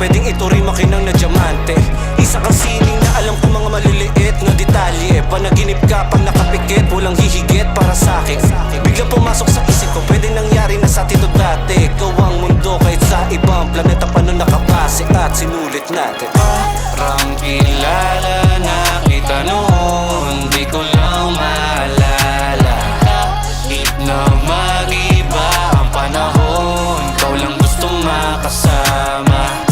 pwedeng ituring makinang na diamante. Isa kang sining na alam ko mga maliliit na detalye. Panaginip ka pag nakapikit, walang hihigit para sa'kin. Biglang pumasok sa isip ko, pwedeng nangyari na sa atin to dati. Ikaw ang mundo kahit sa ibang planeta pa nun nakabase at sinulit natin. Parang kilala na kita noon, di ko lang maalala. Kahit na mag-iba ang panahon, ikaw lang gustong makasama.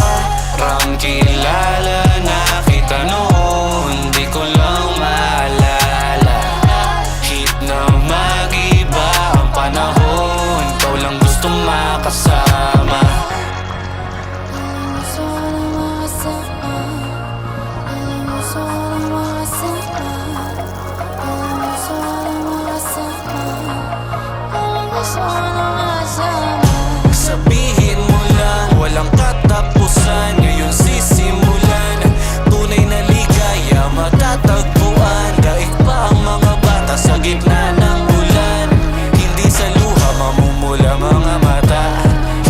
Parang kilala na kita noon, di ko lang maalala. Kahit na mag-iba ang panahon, ikaw lang gustong makasama. Sabihin mo lang, walang katapusan. Ngayon sisimulan, tunay na ligaya matatagpuan. Daig pa ang mga bata sa gitna ng ulan. Hindi sa luha mamumula mga mata.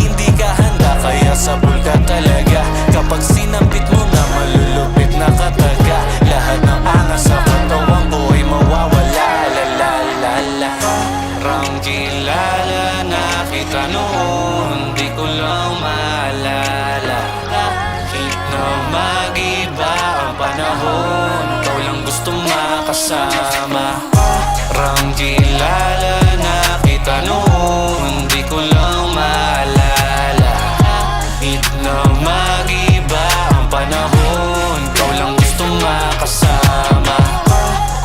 Hindi ka handa kaya sabol ka talaga. Kapag sinambit mo na malulupit na kataga, lahat ng angas sa katawan ko ay mawawala. La la la la. Parang kilala na kita noon, di ko lang maalala. Kahit na mag-iba ang panahon, ikaw lang gustong makasama. Parang kilala na kita noon, di ko lang maalala. Kahit na mag-iba ang panahon, ikaw lang gustong makasama.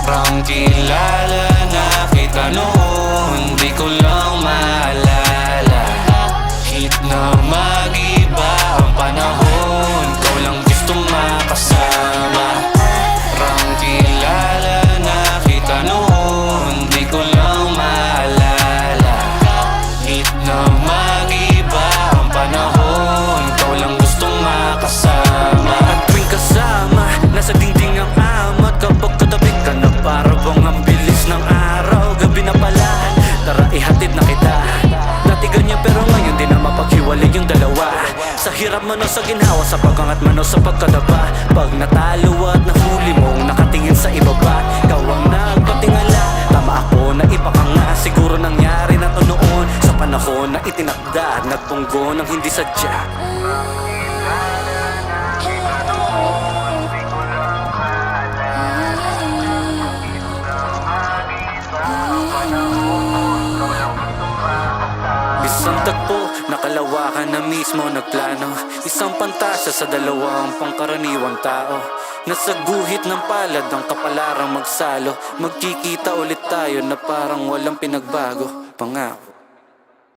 Parang kilala na kita noon, di ko lang maalala. Kahit na mag-iba ang panahon, ikaw lang gustong makasama. Parang kilala na kita noon, di ko lang maalala. Kahit na mag-iba ang panahon, ikaw lang gustong makasama. At tuwing kasama, nasa dingding ang amat. Kapag katabi ka na para bang ang bilis ng araw. Gabi na pala, tara ihatid na kita. Dati ganyan pero ngayon di na mapaghiwalay yung dalawa. Sa hirap man o sa ginhawa, sa pagkangat man o sa pagkadaba. Pag natalo at nahuli mong nakatingin sa ibaba, ikaw ang nagpatingala. Tama ako na ipakanga, siguro nangyari na to noon. Sa panahon na itinakda at nagpunggo ng hindi sadya. Isang tagpo, nakalawakan na mismo nagplano. Isang pantasya sa dalawang pangkaraniwang tao. Nasa guhit ng palad ang kapalarang magsalo. Magkikita ulit tayo na parang walang pinagbago. Pangako.